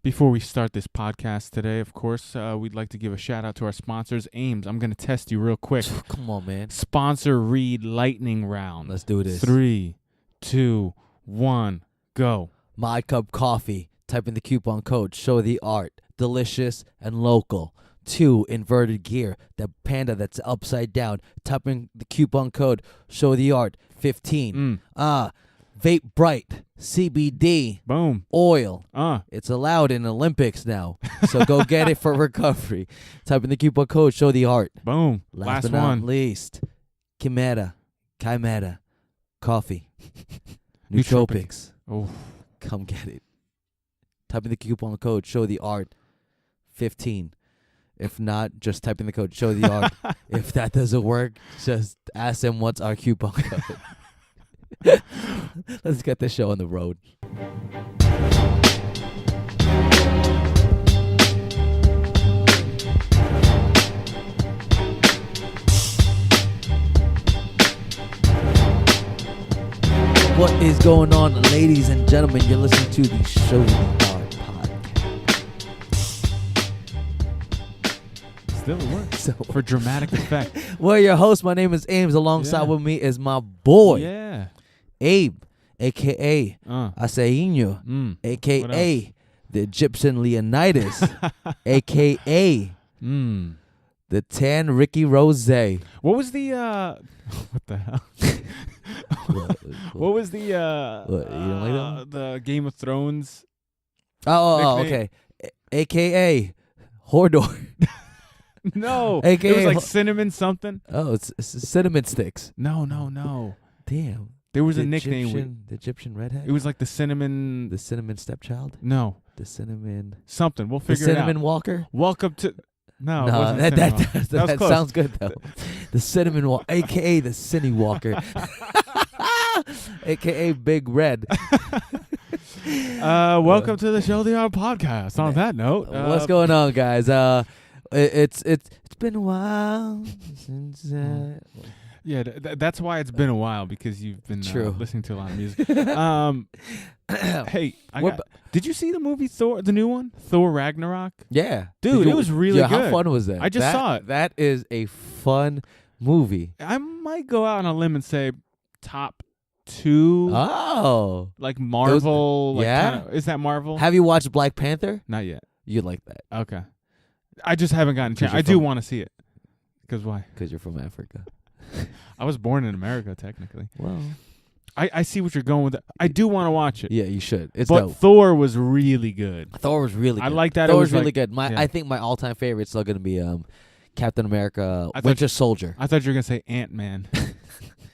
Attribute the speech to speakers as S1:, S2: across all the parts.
S1: Before we start this podcast today, of course, we'd like to give a shout out to our sponsors. Ames, I'm going to test you real quick.
S2: Come on, man.
S1: Sponsor read lightning round.
S2: Let's do this.
S1: 3, 2, 1, go.
S2: My Cup Coffee. Type in the coupon code. Show the art. Delicious and local. 2, inverted gear. The panda that's upside down. Type in the coupon code. Show the art. 15. Vape Bright. CBD.
S1: Boom.
S2: Oil.
S1: It's
S2: It's allowed in Olympics now. So go get it for recovery. Type in the coupon code. Show the art.
S1: boom.
S2: Last
S1: Last
S2: but not
S1: one.
S2: least, Chimera Coffee.
S1: Nootropics.
S2: Nootropics.
S1: Oh,
S2: Come get it. Type in the coupon code. Show the art. 15. If not, just type in the code. Show the art. If that doesn't work, just ask them what's our coupon code. Let's get this show on the road. What is going on, ladies and gentlemen? You're listening to the Show the Art podcast.
S1: still it works.
S2: So,
S1: For dramatic effect.
S2: well, your host, my name is Ames. Alongside
S1: Yeah.
S2: with me is my boy,
S1: Yeah.
S2: Abe, a.k.a. Aseino,
S1: What
S2: a.k.a. the Egyptian Leonidas, a.k.a. the Tan Ricky Rose.
S1: What was the what the hell? What was the
S2: What, you don't like that one?
S1: the Game of Thrones?
S2: Oh,
S1: nickname?
S2: okay. A.k.a. Hordor.
S1: No.
S2: AKA
S1: It was like cinnamon something.
S2: Oh, it's cinnamon sticks.
S1: No.
S2: Damn.
S1: There was
S2: The
S1: a nickname.
S2: The Egyptian redhead?
S1: It was like the cinnamon.
S2: The cinnamon stepchild?
S1: No,
S2: The cinnamon...
S1: something. We'll
S2: The
S1: figure it
S2: cinnamon
S1: out.
S2: walker?
S1: Welcome to. No, it
S2: No,
S1: wasn't
S2: that
S1: cinnamon walker. That was
S2: that
S1: close.
S2: sounds good, though. The cinnamon walker, a.k.a. the Cinny Walker. a.k.a. Big Red.
S1: Welcome to the Show the Art podcast. On that note,
S2: What's going on, guys? It's been a while since...
S1: Yeah, that's why it's been a while, because you've been
S2: True.
S1: listening to a lot of music. Hey,
S2: We're
S1: did you see the movie Thor, the new one, Thor Ragnarok?
S2: Yeah.
S1: Dude, it was really
S2: How
S1: good.
S2: fun was that?
S1: I just saw it.
S2: That is a fun movie.
S1: I might go out on a limb and say top 2,
S2: Oh.
S1: like Marvel.
S2: yeah?
S1: Is that Marvel?
S2: Have you watched Black Panther?
S1: Not yet.
S2: You'd like that
S1: Okay. I just haven't gotten a chance.
S2: you're
S1: I do
S2: from-
S1: want to see it. Because why?
S2: because you're from Africa.
S1: I was born in America, technically.
S2: Well,
S1: I see what you're going with. I do want to watch it.
S2: yeah, you should. It's
S1: But
S2: dope.
S1: Thor was really good.
S2: Thor was really good.
S1: I like that.
S2: Thor
S1: It
S2: was
S1: was
S2: really
S1: like,
S2: good.
S1: yeah.
S2: I think my all-time favorite is still going to be Captain America
S1: I thought
S2: Winter Soldier.
S1: I thought you were going to say Ant-Man.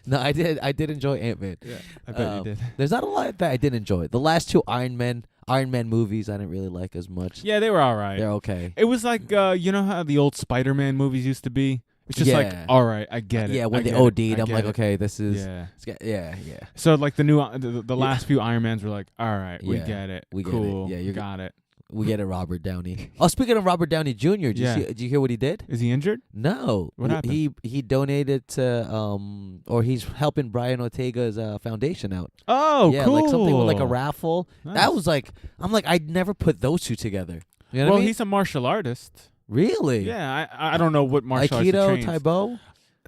S2: No, I did enjoy Ant-Man.
S1: Yeah, I bet you did.
S2: There's not a lot that I didn't enjoy. The last 2 Iron Man movies I didn't really like as much.
S1: Yeah, they were all right.
S2: They're okay.
S1: It was like, you know how the old Spider-Man movies used to be? It's just like,
S2: Yeah.
S1: all right, I get it.
S2: Yeah, when
S1: I
S2: they
S1: get it,
S2: OD'd,
S1: I
S2: I'm
S1: get
S2: like,
S1: it.
S2: okay, this is...
S1: Yeah.
S2: Yeah.
S1: So like the new, the last few Iron Mans were like, all right, we
S2: Yeah,
S1: get it.
S2: we get it.
S1: Cool.
S2: Yeah, you
S1: got it.
S2: We get it, Robert Downey. Oh, speaking of Robert Downey Jr., did you hear what he did?
S1: Is he injured?
S2: No.
S1: What happened?
S2: He donated to or he's helping Brian Ortega's foundation out.
S1: Oh,
S2: yeah,
S1: cool.
S2: like something with like a raffle.
S1: Nice.
S2: That was like, I'm like, I'd never put those two together. You know
S1: Well,
S2: what I mean?
S1: he's a martial artist.
S2: Really?
S1: Yeah, I don't know what martial arts he
S2: Aikido,
S1: trains.
S2: Taibo?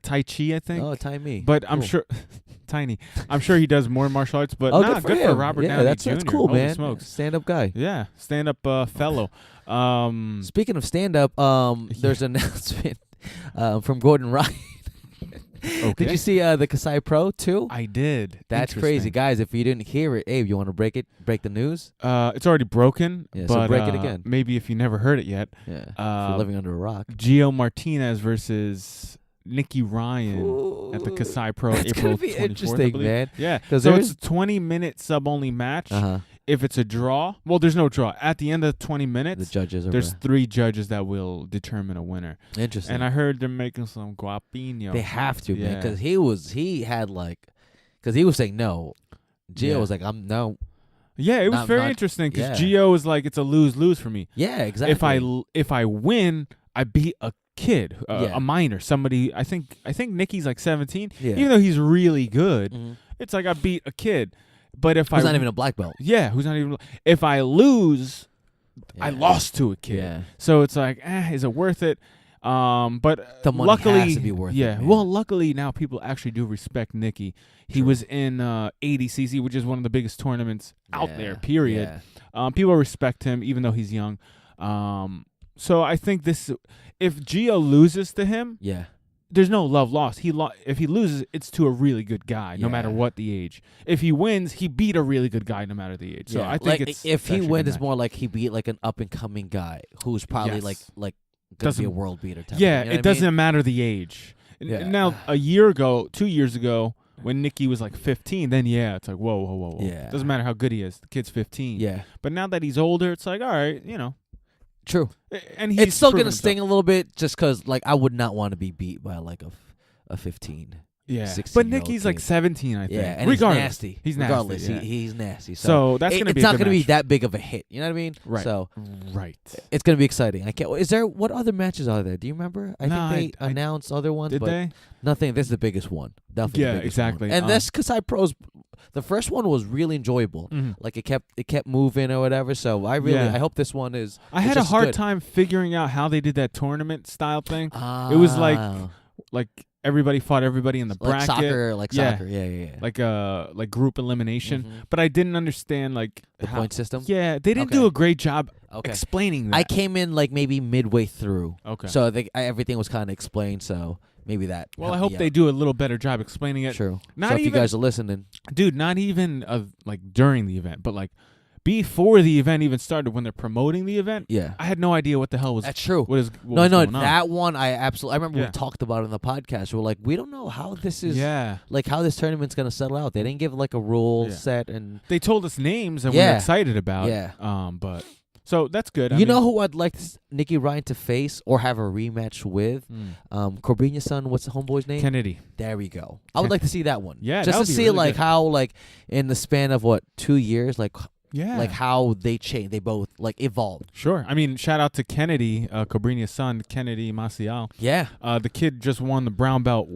S1: Tai Chi, I think.
S2: Oh, Tai Mi.
S1: But I'm
S2: Cool.
S1: sure, tiny. I'm sure he does more martial arts. But
S2: Oh,
S1: nah,
S2: good for him.
S1: Robert
S2: yeah,
S1: Downey
S2: that's
S1: Jr.
S2: cool,
S1: Holy
S2: man.
S1: smokes.
S2: Stand-up guy.
S1: Yeah, stand-up fellow.
S2: Speaking of stand-up, there's an announcement from Gordon Ryan.
S1: Okay.
S2: Did you see the Kasai Pro too?
S1: I did.
S2: That's crazy, guys. If you didn't hear it, Abe, you want to break the news?
S1: It's already broken.
S2: Yeah, so
S1: but,
S2: break it again.
S1: Maybe if you never heard it yet.
S2: Yeah. If you're living under a rock.
S1: Gio Martinez versus Nicky Ryan at the Kasai Pro
S2: That's
S1: April
S2: gonna be
S1: 24th, I
S2: interesting,
S1: believe.
S2: man.
S1: Yeah.
S2: 'Cause
S1: So
S2: there's-
S1: it's a 20-minute sub-only match.
S2: Uh-huh.
S1: If it's a draw, well, there's no draw. At the end of 20 minutes,
S2: The judges are
S1: there's 3 judges that will determine a winner.
S2: interesting.
S1: And I heard they're making some guapino.
S2: They have to, man,
S1: Yeah.
S2: because he was saying no. Gio
S1: Yeah.
S2: was like, I'm no.
S1: Yeah, it was
S2: Not-
S1: very
S2: not-
S1: interesting because
S2: yeah.
S1: Gio was like, it's a lose-lose for me.
S2: Yeah, exactly.
S1: If I win, I beat a kid,
S2: Yeah.
S1: a minor, somebody. I think Nicky's like 17.
S2: Yeah.
S1: Even though he's really good,
S2: Mhm.
S1: it's like I beat a kid. But if
S2: Who's
S1: I
S2: not even a black belt.
S1: who's not even. If I lose, I lost to a kid.
S2: Yeah.
S1: So it's like, is it worth it? But
S2: The money
S1: luckily,
S2: has to be worth it.
S1: yeah.
S2: Man.
S1: Well, luckily now people actually do respect Nicky. He was in ADCC, which is one of the biggest tournaments out there. Period.
S2: Yeah.
S1: People respect him, even though he's young. So I think if Gio loses to him, there's no love lost. If he loses, it's to a really good guy, no matter what the age. If he wins, he beat a really good guy, no matter the age. So I think
S2: if he wins, it's more like he beat like an up and coming guy who's probably like gonna be a world beater type.
S1: Yeah,
S2: you know
S1: it doesn't matter the age.
S2: Yeah.
S1: Now, 2 years ago, when Nicky was like 15, then it's like whoa.
S2: Yeah.
S1: Doesn't matter how good he is. The kid's 15.
S2: Yeah.
S1: But now that he's older, it's like, all right,
S2: True.
S1: And
S2: it's still gonna sting a little bit, just because like I would not want to be beat by like a 15.
S1: Yeah,
S2: 16
S1: but Nicky's like 17, I think.
S2: Yeah, and
S1: regardless,
S2: he's nasty.
S1: He's nasty.
S2: Regardless,
S1: Yeah.
S2: he's nasty.
S1: So that's gonna be.
S2: It's not
S1: gonna
S2: be that big of a hit. You know what I mean?
S1: Right.
S2: So
S1: right.
S2: It's gonna be exciting. I can't. Is there what other matches are there? Do you remember? I think they announced other ones.
S1: Did
S2: but
S1: they?
S2: Nothing. This is the biggest one. Definitely.
S1: Yeah,
S2: the biggest
S1: exactly.
S2: One. And that's Kasai Pros. The first one was really enjoyable.
S1: Mm-hmm.
S2: Like it kept moving or whatever. So I hope this one is.
S1: I had a hard time figuring out how they did that tournament style thing. It was like everybody fought everybody in the bracket,
S2: like soccer. Yeah.
S1: Like group elimination.
S2: Mm-hmm.
S1: But I didn't understand like
S2: the point system.
S1: Yeah, they didn't do a great job explaining that.
S2: I came in like maybe midway through.
S1: Okay.
S2: So I think everything was kind of explained. So maybe that.
S1: Well, I hope they do a little better job explaining it.
S2: True.
S1: Not
S2: so
S1: even,
S2: if you guys are listening,
S1: dude, not even like during the event, but like before the event even started, when they're promoting the event, I had no idea what the hell was.
S2: That's true.
S1: What was going on.
S2: That one I remember we talked about it in the podcast. We're like, we don't know how this is. Like how this tournament's gonna settle out. They didn't give like a rule set, and
S1: they told us names and we're excited about. But so that's good.
S2: You know who I'd like Nicky Ryan to face or have a rematch with? Corbinia's son. What's the homeboy's name?
S1: Kennedy.
S2: There we go. I would like to see that one.
S1: Yeah,
S2: just
S1: to
S2: see
S1: really
S2: like
S1: good.
S2: how like in the span of 2 years, like how they changed. They both like evolved.
S1: Sure. I mean, shout out to Kennedy, Cobrinia's son, Kennedy Maciel.
S2: Yeah.
S1: The kid just won the brown belt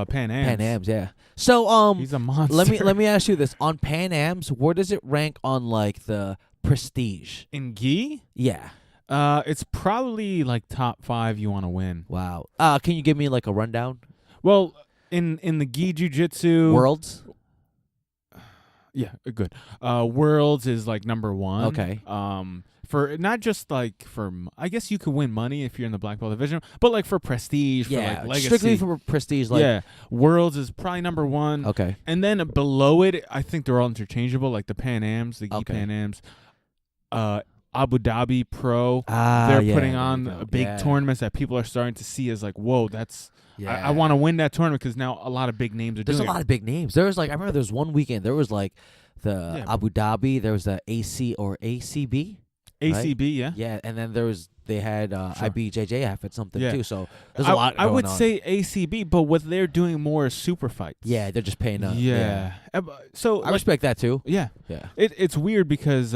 S1: Pan Ams.
S2: Pan Ams, yeah. So
S1: he's a monster.
S2: Let me ask you this: on Pan Ams, where does it rank on like the prestige
S1: in gi?
S2: Yeah.
S1: It's probably like top 5 you want to win.
S2: Wow. Can you give me like a rundown?
S1: Well, in the gi jiu-jitsu
S2: Worlds.
S1: Yeah, good. Worlds is like number 1.
S2: Okay.
S1: For not just like I guess you could win money if you're in the black belt division, but like for prestige, for like legacy.
S2: Strictly for prestige.
S1: Worlds is probably number 1.
S2: Okay.
S1: And then below it, I think they're all interchangeable, like the Pan Ams, the gi Pan Ams. Abu Dhabi Pro, they're putting on big tournaments that people are starting to see as like, whoa, that's. I want to win that tournament because now a lot of big names are doing it.
S2: There's a lot of big names. There was I remember there was one weekend, there was like the Abu Dhabi, there was the AC or ACB.
S1: ACB,
S2: right?
S1: yeah.
S2: Yeah, and then they had IBJJF at something too, so there's a lot going on.
S1: I would say ACB, but what they're doing more is super fights.
S2: Yeah, they're just paying up.
S1: Yeah. So
S2: I respect that too.
S1: Yeah.
S2: Yeah.
S1: It's weird because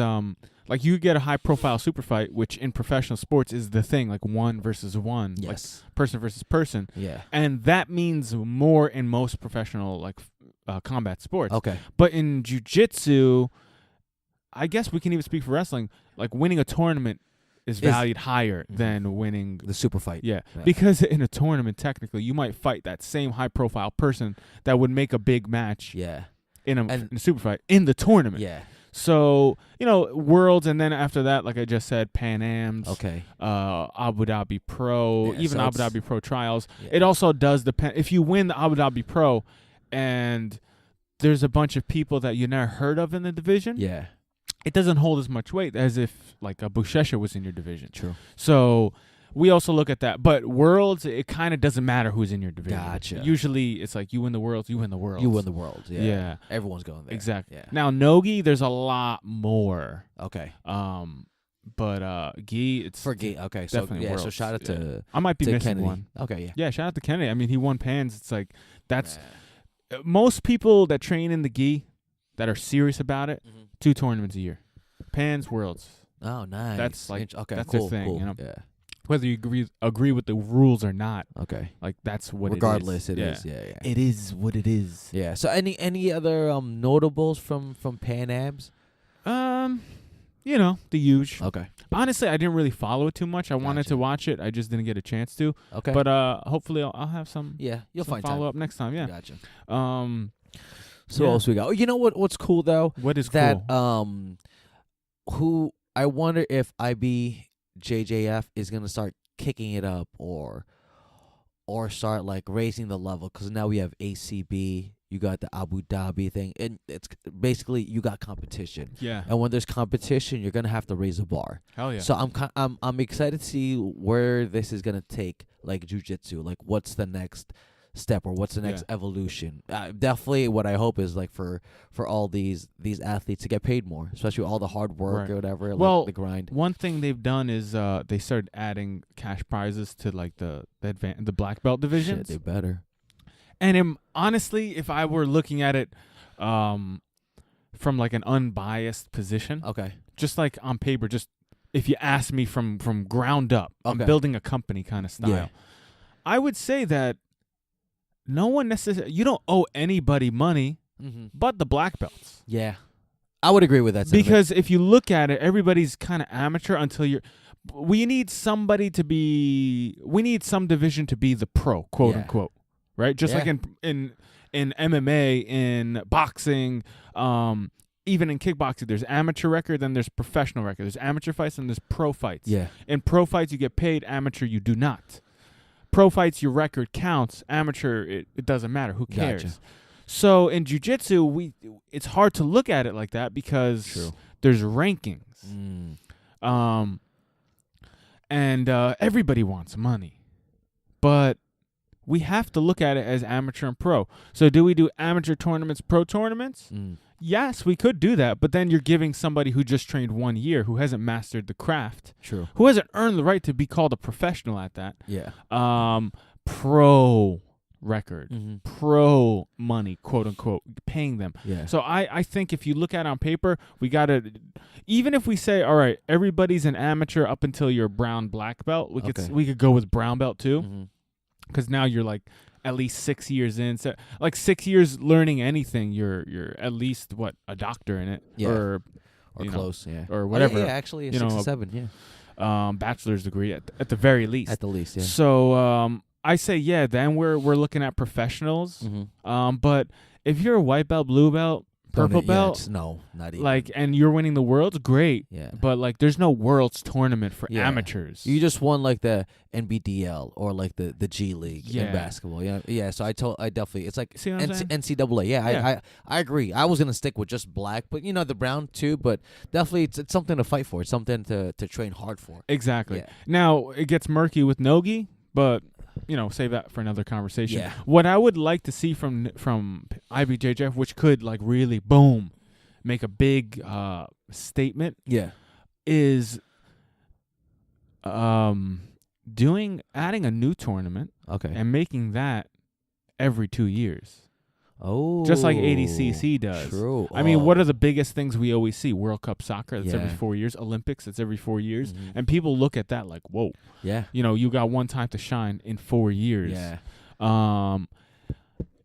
S1: like you get a high profile super fight, which in professional sports is the thing, like 1 versus 1.
S2: Yes.
S1: Like person versus person.
S2: Yeah.
S1: And that means more in most professional like combat sports.
S2: Okay.
S1: But in jiu-jitsu, I guess we can even speak for wrestling, like winning a tournament is valued higher than winning
S2: the super fight.
S1: Yeah. Because in a tournament, technically, you might fight that same high profile person that would make a big match in a super fight in the tournament.
S2: Yeah.
S1: So, Worlds, and then after that, like I just said, Pan Ams, Abu Dhabi Pro, even Abu Dhabi Pro Trials. Yeah. It also does depend. If you win the Abu Dhabi Pro and there's a bunch of people that you never heard of in the division, it doesn't hold as much weight as if like a Buchecha was in your division.
S2: True.
S1: So we also look at that. But Worlds, it kind of doesn't matter who's in your division.
S2: Gotcha.
S1: Usually it's like you win the Worlds, you win the Worlds.
S2: You win the Worlds, yeah. Everyone's going there.
S1: Exactly.
S2: Yeah.
S1: Now, Nogi, there's a lot more.
S2: Okay.
S1: But gi, it's
S2: for gi. Okay.
S1: Definitely Worlds.
S2: So shout out to
S1: I might be missing
S2: Kennedy.
S1: one.
S2: Okay, yeah.
S1: Yeah, shout out to Kennedy. I mean, he won Pans. It's like that's most people that train in the gi that are serious about it, 2 tournaments a year. Pans, Worlds.
S2: Oh, nice.
S1: That's like that's
S2: cool,
S1: the thing,
S2: cool.
S1: you know.
S2: Yeah.
S1: Whether you agree with the rules or not.
S2: Okay.
S1: Like that's what
S2: regardless
S1: it is.
S2: It is. Yeah.
S1: It is what it is.
S2: Yeah. So any other notables from Pan Ams?
S1: You know, the huge.
S2: Okay.
S1: Honestly, I didn't really follow it too much. I wanted to watch it. I just didn't get a chance to.
S2: Okay.
S1: But hopefully I'll have some.
S2: Yeah, you'll
S1: some
S2: find
S1: follow up next time. Yeah.
S2: Gotcha.
S1: So
S2: what else we got? Oh, you know what's cool though?
S1: What is
S2: that?
S1: Cool?
S2: Who I wonder if IBJJF is gonna start kicking it up or start like raising the level, because now we have ACB. You got the Abu Dhabi thing, and it's basically you got competition.
S1: Yeah.
S2: And when there's competition, you're gonna have to raise the bar.
S1: Hell yeah.
S2: So I'm excited to see where this is gonna take like jiu-jitsu. Like, what's the next step or what's the next evolution? Definitely, what I hope is like for all these athletes to get paid more, especially all the hard work or whatever.
S1: Well,
S2: like the grind.
S1: One thing they've done is they started adding cash prizes to like the black belt divisions.
S2: Shit, they better.
S1: And honestly, if I were looking at it from like an unbiased position, just like on paper, just if you ask me from ground up, I'm building a company kind of style, I would say that no one necessarily, you don't owe anybody money but the black belts.
S2: Yeah. I would agree with that sentiment.
S1: Because if you look at it, everybody's kind of amateur until we need some division to be the pro, quote unquote. Right, just like in MMA, in boxing, even in kickboxing, there's amateur record, then there's professional record. There's amateur fights, and there's pro fights. Yeah. In pro fights, you get paid. Amateur, you do not. Pro fights, your record counts. Amateur, it doesn't matter. Who cares? Gotcha. So in jiu-jitsu, it's hard to look at it like that because there's rankings. And everybody wants money, but we have to look at it as amateur and pro. So do we do amateur tournaments, pro tournaments? Yes, we could do that, but then you're giving somebody who just trained 1 year, who hasn't mastered the craft, who hasn't earned the right to be called a professional at that. Yeah. Pro record, pro money, quote unquote, paying them. Yeah. So I think if you look at it on paper, we got to, even if we say, all right, everybody's an amateur up until you're brown black belt, we could go with brown belt too. Because now you're like at least 6 years in. So like 6 years learning anything, you're at least a doctor in it, or
S2: close,
S1: or whatever.
S2: Actually, 6 to 7,
S1: bachelor's degree at the very least.
S2: At the least, yeah.
S1: So I say then we're looking at professionals. But if you're a white belt, blue belt, purple belt,
S2: no, not even.
S1: Like, and you're winning the worlds, great. Yeah. But like, there's no worlds tournament for amateurs.
S2: You just won like the NBDL or like the G League in basketball. Yeah. So I definitely, it's like NCAA. Yeah, I agree. I was gonna stick with just black, but the brown too. But definitely, it's something to fight for. It's something to train hard for.
S1: Exactly. Yeah. Now it gets murky with Nogi, but save that for another conversation. Yeah. What I would like to see from IBJJF, which could like really make a big statement. Yeah. Is adding a new tournament. Okay. And making that every 2 years. Oh, just like ADCC does. True. I mean, what are the biggest things we always see? World Cup soccer, that's every 4 years. Olympics, that's every 4 years. And people look at that like, whoa. Yeah. You got one time to shine in 4 years. Yeah.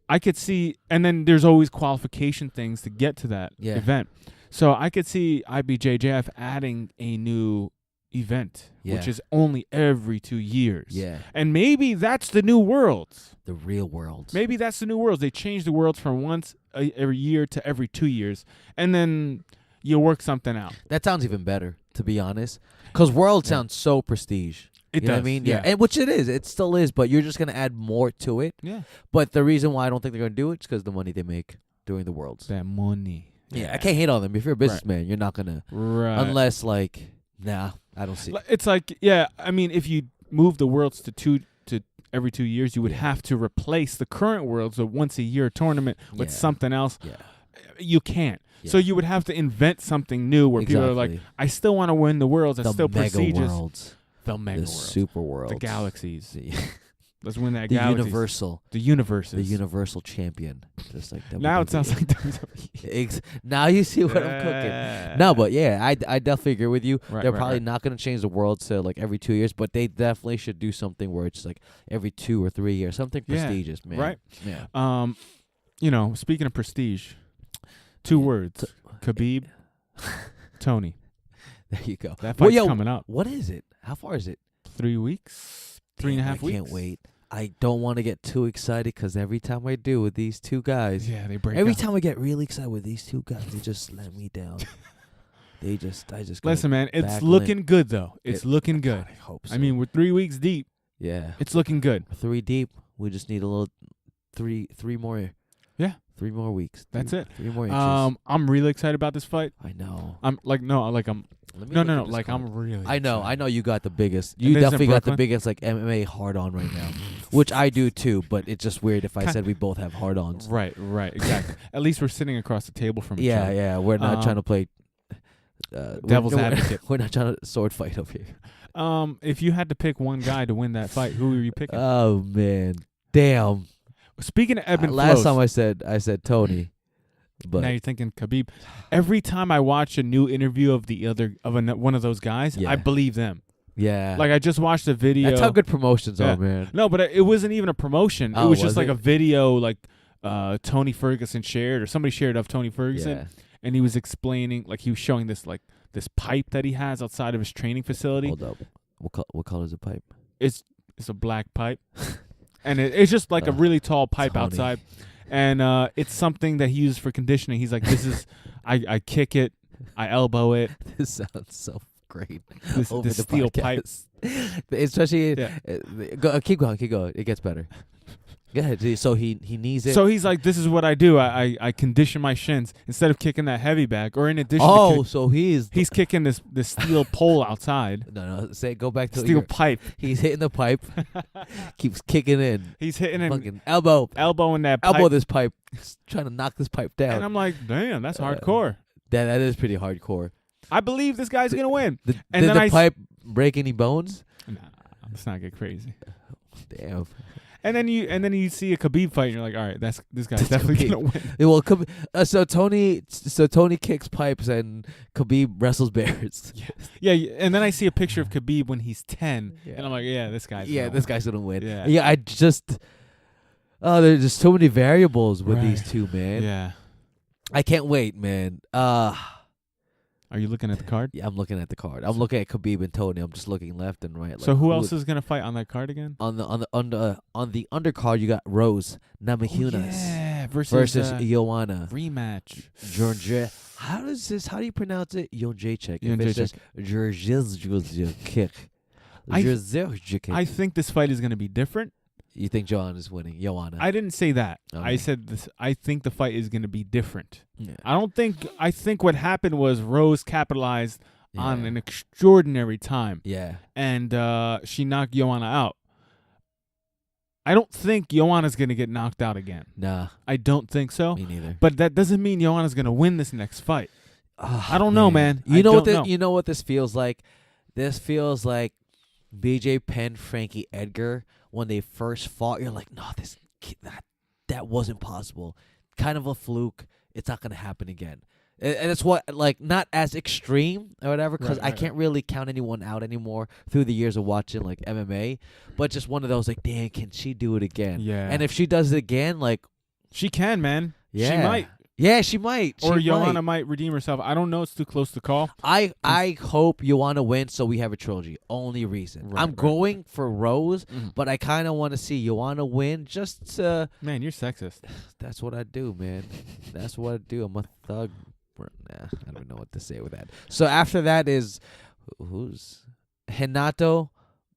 S1: I could see, and then there's always qualification things to get to that event. So I could see IBJJF adding a new event, which is only every 2 years. Yeah. And maybe that's the new worlds.
S2: The real worlds.
S1: Maybe that's the new worlds. They changed the worlds from once every year to every 2 years. And then you work something out.
S2: That sounds even better, to be honest. Because world sounds so prestige.
S1: It does.
S2: Know what I mean? Yeah. And which it is. It still is, but you're just going to add more to it. Yeah. But the reason why I don't think they're going to do it is because the money they make doing the worlds.
S1: That money.
S2: Yeah. I can't hate on them. If you're a businessman, you're not going to. Right. Unless, like, nah, I don't see it.
S1: It's like, I mean, if you move the worlds to every 2 years, you would have to replace the current worlds, a once-a-year tournament, with something else. Yeah. You can't. Yeah. So you would have to invent something new where people are like, I still want to win the worlds. It's still prestigious.
S2: Worlds.
S1: The mega worlds.
S2: Super worlds.
S1: The galaxies. Let's win that
S2: the
S1: galaxies.
S2: Universal.
S1: The universes.
S2: The universal champion. Just like
S1: now it sounds like WWE.
S2: Now you see what I'm cooking. No, but I definitely agree with you. They're probably not going to change the world to like every 2 years, but they definitely should do something where it's like every 2 or 3 years, something prestigious, man.
S1: Right. Yeah. Speaking of prestige, 2 words: Khabib, Tony.
S2: There you go.
S1: That fight's coming up.
S2: What is it? How far is it?
S1: 3 weeks? 3.5 weeks?
S2: I can't wait. I don't want to get too excited because every time I do with these two guys,
S1: they break
S2: every
S1: up.
S2: time I get really excited with these two guys, they just let me down. I just
S1: listen, man. It's looking good though. It's looking good.
S2: God, I hope so.
S1: I mean, we're 3 weeks deep.
S2: Yeah,
S1: it's looking good.
S2: 3 deep. We just need a little three more.
S1: Yeah,
S2: 3 more weeks.
S1: That's it.
S2: 3 more inches.
S1: I'm really excited about this fight.
S2: I know.
S1: I'm really.
S2: I know.
S1: excited.
S2: I know you got the biggest.
S1: And
S2: You
S1: this is in
S2: definitely got the
S1: Brooklyn?
S2: biggest like MMA hard on right now, which I do too. But it's just weird if I said we both have hard ons.
S1: Right, exactly. At least we're sitting across the table from each other.
S2: Yeah. We're not trying to play
S1: devil's advocate.
S2: We're not trying to sword fight over here.
S1: If you had to pick one guy to win that fight, who were you picking?
S2: Oh man, damn.
S1: Speaking of ebb and
S2: last
S1: flows,
S2: time I said Tony, but
S1: now you're thinking Khabib. Every time I watch a new interview of one of those guys,
S2: Yeah.
S1: I believe them.
S2: yeah,
S1: Like I just watched a video.
S2: that's how good promotions
S1: Yeah.
S2: are, man.
S1: No, but it wasn't even a promotion.
S2: Oh,
S1: it was
S2: was
S1: just like
S2: it?
S1: a video, like Tony Ferguson shared, or somebody shared of Tony Ferguson,
S2: Yeah.
S1: and he was explaining, like he was showing this pipe that he has outside of his training facility.
S2: Hold up, what color is the pipe?
S1: It's a black pipe, and it's just like a really tall pipe
S2: Tony.
S1: outside, and it's something that he uses for conditioning. He's like, this is, I kick it, I elbow it.
S2: This sounds so great.
S1: This
S2: over the
S1: steel pipe.
S2: podcast. Especially, keep going. It gets better. Go ahead. So he knees it.
S1: So he's like, this is what I do. I condition my shins instead of kicking that heavy bag, or in addition.
S2: So he's
S1: kicking this steel pole outside.
S2: No. Go back to
S1: Steel pipe.
S2: He's hitting the pipe. Keeps kicking in.
S1: He's hitting and
S2: Fucking elbowing
S1: that pipe.
S2: elbow this pipe. Trying to knock this pipe down.
S1: And I'm like, damn, that's hardcore.
S2: That is pretty hardcore.
S1: I believe this guy's gonna win.
S2: Did
S1: then
S2: the pipe break any bones?
S1: Nah, let's not get crazy.
S2: Damn.
S1: And then you see a Khabib fight, and you're like, all right, this guy's definitely gonna win.
S2: Well, so Tony kicks pipes and Khabib wrestles bears.
S1: Yeah. And then I see a picture of Khabib when he's 10, and I'm like, yeah, this guy's
S2: gonna win.
S1: Yeah.
S2: I just there's just so many variables with these two, man.
S1: Yeah.
S2: I can't wait, man.
S1: Are you looking at the card?
S2: Yeah, I'm looking at the card. I'm looking at Khabib and Tony. I'm just looking left and right.
S1: So who else is gonna fight on that card again?
S2: On the undercard? You got Rose Namajunas
S1: versus
S2: Joanna
S1: rematch.
S2: Georgia. How do you pronounce it? Jędrzejczyk.
S1: I think this fight is gonna be different.
S2: You think Joanna's winning? Joanna.
S1: I didn't say that.
S2: Okay.
S1: I said this. I think the fight is going to be different.
S2: Yeah.
S1: I think what happened was Rose capitalized on an extraordinary time.
S2: Yeah.
S1: And she knocked Joanna out. I don't think Joanna's going to get knocked out again.
S2: Nah.
S1: I don't think so.
S2: Me neither.
S1: But that doesn't mean Joanna's going to win this next fight. I don't know, man.
S2: You know what this feels like? This feels like BJ Penn, Frankie Edgar. When they first fought, you're like, no, that wasn't possible. Kind of a fluke. It's not gonna happen again. And it's not as extreme or whatever, because I can't really count anyone out anymore through the years of watching like MMA. But just one of those like, damn, can she do it again?
S1: Yeah.
S2: And if she does it again, like,
S1: she can, man.
S2: Yeah.
S1: She might.
S2: Yeah, she might.
S1: Or Joanna might redeem herself. I don't know. It's too close to call.
S2: I hope Joanna wins so we have a trilogy. Only reason. I'm going for Rose, but I kind of want to see Joanna win just to...
S1: Man, you're sexist.
S2: That's what I do, man. That's what I do. I'm a thug. Nah, I don't know what to say with that. So after that is... Who's... Renato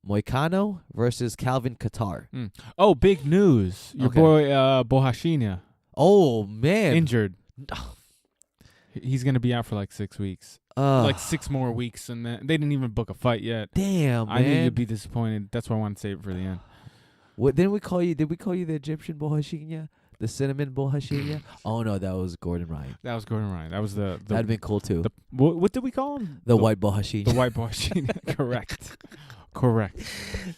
S2: Moicano versus Calvin Kattar.
S1: Oh, big news. Your boy Bohashinia.
S2: Oh, man.
S1: Injured. He's going to be out for like 6 weeks. Like 6 more weeks. And then they didn't even book a fight yet.
S2: Damn, man.
S1: I knew you'd be disappointed. That's why I wanted to save it for the end.
S2: What did we call you the Egyptian Bohashinia? The cinnamon Bohashinia? Oh, no, that was Gordon Ryan.
S1: That was Gordon Ryan. That was the
S2: That'd been cool, too.
S1: What did we call him?
S2: The white Bohashinia.
S1: The white Bohashinia. Correct.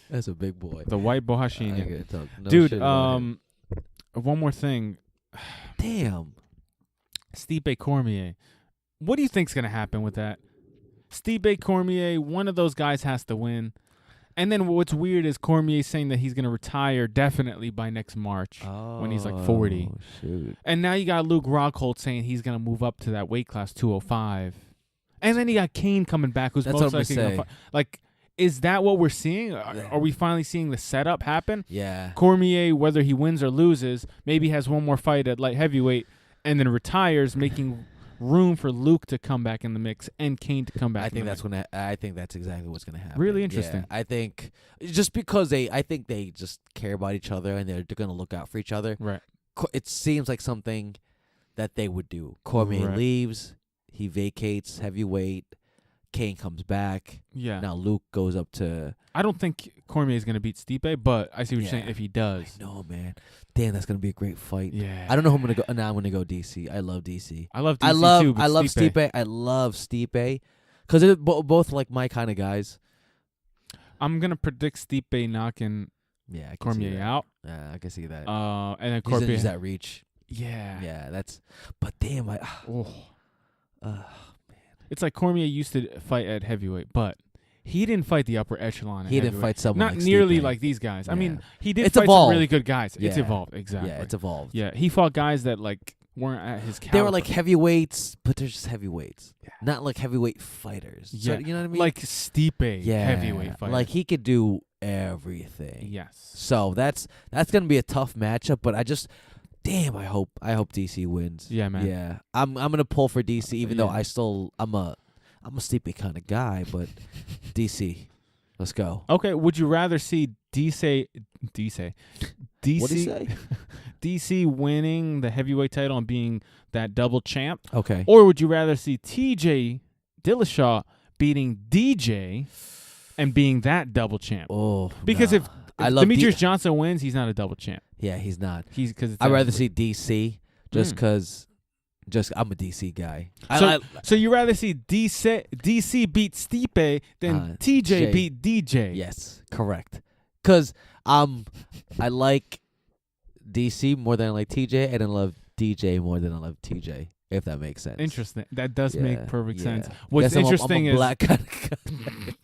S2: That's a big boy.
S1: The white Bohashinia.
S2: Dude,
S1: one more thing.
S2: Damn.
S1: Stipe Cormier. What do you think's going to happen with that? Stipe Cormier, one of those guys has to win. And then what's weird is Cormier saying that he's going to retire definitely by next March when he's like 40.
S2: Shoot.
S1: And now you got Luke Rockhold saying he's going to move up to that weight class 205. And then you got Kane coming back, who's most likely going to fight. Like, is that what we're seeing? Are we finally seeing the setup happen?
S2: Yeah.
S1: Cormier, whether he wins or loses, maybe has one more fight at light heavyweight and then retires, making room for Luke to come back in the mix and Kane to come back.
S2: I think that's exactly what's gonna happen.
S1: Really interesting.
S2: Yeah, I think just because I think they just care about each other and they're gonna look out for each other.
S1: Right.
S2: It seems like something that they would do. Cormier leaves, he vacates heavyweight. Kane comes back.
S1: Yeah.
S2: Now Luke goes up to.
S1: I don't think Cormier is going to beat Stipe, but I see what you're saying. If he does,
S2: I know, man. Damn, that's going to be a great fight.
S1: Yeah.
S2: I don't know who I'm going to go. Now I'm going to go DC. I love DC.
S1: I love DC too. But
S2: I love Stipe. I love Stipe because they're both like my kind of guys.
S1: I'm going to predict Stipe knocking Cormier out.
S2: Yeah, I can see that.
S1: And then Cormier
S2: use that reach.
S1: Yeah.
S2: Yeah, that's. But damn,
S1: it's like Cormier used to fight at heavyweight, but he didn't fight the upper echelon.
S2: He didn't fight someone
S1: not
S2: like
S1: nearly
S2: Stipe.
S1: like these guys.
S2: Yeah.
S1: I mean, he did
S2: It's
S1: fight
S2: evolved.
S1: some really good guys.
S2: Yeah.
S1: It's evolved, exactly.
S2: Yeah, it's evolved.
S1: Yeah, he fought guys that like weren't at his caliber.
S2: They were like heavyweights, but they're just heavyweights, not like heavyweight fighters.
S1: Yeah,
S2: So, you know what I mean?
S1: like Stipe, heavyweight fighter.
S2: Like he could do everything.
S1: Yes.
S2: So that's gonna be a tough matchup, but I hope DC wins.
S1: Yeah, man.
S2: Yeah, I'm gonna pull for DC, even though I'm a Stipe kind of guy, but DC, let's go.
S1: Okay, would you rather see DC
S2: What do you say?
S1: DC winning the heavyweight title and being that double champ?
S2: Okay.
S1: Or would you rather see TJ Dillashaw beating DJ and being that double champ?
S2: Oh,
S1: because if Demetrious Johnson wins, he's not a double champ.
S2: Yeah, he's not.
S1: I'd
S2: rather see DC just because. I'm a DC guy.
S1: So you rather see DC beat Stipe than TJ beat DJ?
S2: Yes, correct. Because I like DC more than I like TJ, and I love DJ more than I love TJ. If that makes sense.
S1: Interesting. That does make perfect sense.
S2: What's
S1: What's interesting
S2: I'm a black kind of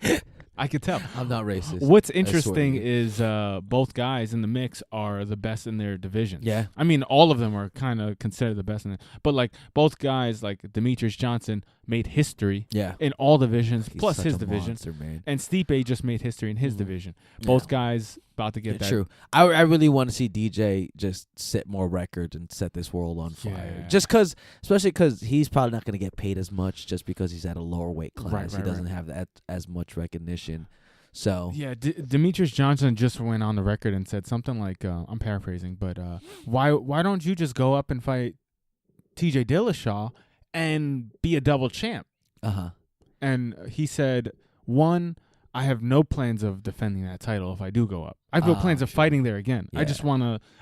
S2: guy.
S1: I could tell.
S2: I'm not racist.
S1: What's interesting is both guys in the mix are the best in their divisions.
S2: Yeah.
S1: I mean, all of them are kind of considered the best in it. But, like, both guys, like Demetrious Johnson, made history in all divisions, plus his division.
S2: Monster, man.
S1: And Stipe just made history in his division. Both guys about to get that.
S2: True. I really want to see DJ just set more records and set this world on fire.
S1: Yeah.
S2: Just because, especially because he's probably not going to get paid as much just because he's at a lower weight class. He doesn't have that as much recognition. So
S1: yeah, Demetrious Johnson just went on the record and said something like, I'm paraphrasing, but why don't you just go up and fight TJ Dillashaw and be a double champ? And he said, one, I have no plans of defending that title if I do go up. I have no plans of fighting there again.
S2: Yeah.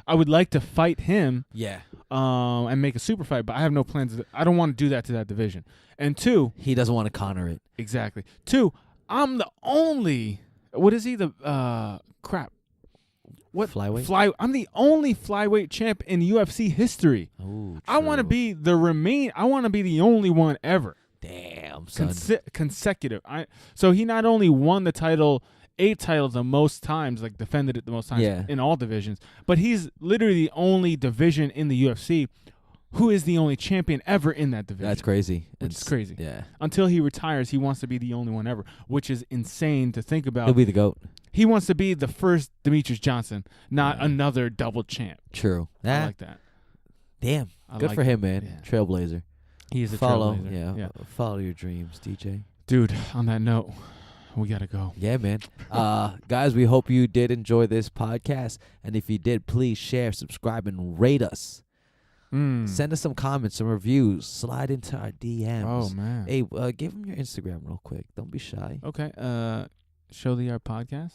S1: I would like to fight him
S2: Yeah.
S1: And make a super fight, but I have no plans. I don't want to do that to that division. And two,
S2: he doesn't want to counter it.
S1: Exactly. Two, I'm the only, what is he, the, crap. What?
S2: Flyweight?
S1: I'm the only flyweight champ in UFC history.
S2: Ooh,
S1: I want to be I want to be the only one ever.
S2: Damn, son.
S1: Consecutive. So he not only won the title, 8 titles the most times, like defended it the most times in all divisions, but he's literally the only division in the UFC who is the only champion ever in that division.
S2: That's crazy.
S1: It's crazy.
S2: Yeah.
S1: Until he retires, he wants to be the only one ever, which is insane to think about.
S2: He'll be the GOAT.
S1: He wants to be the first Demetrious Johnson, not another double champ.
S2: True.
S1: I like that.
S2: Damn. Good for him, man. Yeah. Trailblazer.
S1: He is a
S2: trailblazer. Yeah. Follow your dreams, DJ.
S1: Dude, on that note, we got to go.
S2: Yeah, man. Guys, we hope you did enjoy this podcast. And if you did, please share, subscribe, and rate us. Send us some comments, some reviews. Slide into our DMs.
S1: Oh, man.
S2: Hey, give them your Instagram real quick. Don't be shy.
S1: Okay. Show the Art Podcast.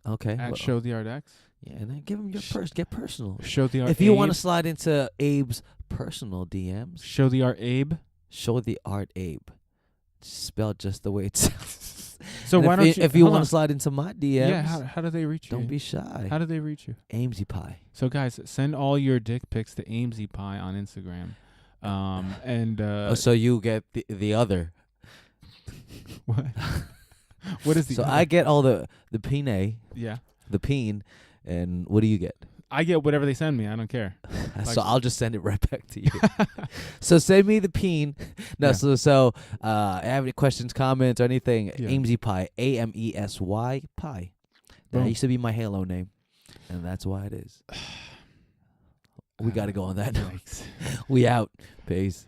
S2: Okay.
S1: At Show the Art X.
S2: Yeah, and then give them your get personal.
S1: Show the Art
S2: If you want to slide into Abe's personal DMs.
S1: Show the Art Abe.
S2: Show the Art Abe. Spelled just the way it sounds.
S1: So why don't you?
S2: If you want to slide into my DMs,
S1: how do they reach you?
S2: Don't be shy.
S1: How do they reach you?
S2: Amesy Pie.
S1: So guys, send all your dick pics to Amesy Pie on Instagram, and
S2: so you get the other.
S1: What? What is the?
S2: So I get all the pene.
S1: Yeah.
S2: The peen, and what do you get?
S1: I get whatever they send me. I don't care.
S2: So I'll just send it right back to you. So send me the peen. No, so have any questions, comments, or anything? Amesy Pie, AMESY Pie. That used to be my Halo name, and that's why it is. We got to go on that note. We out. Peace.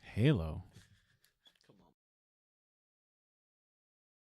S1: Halo.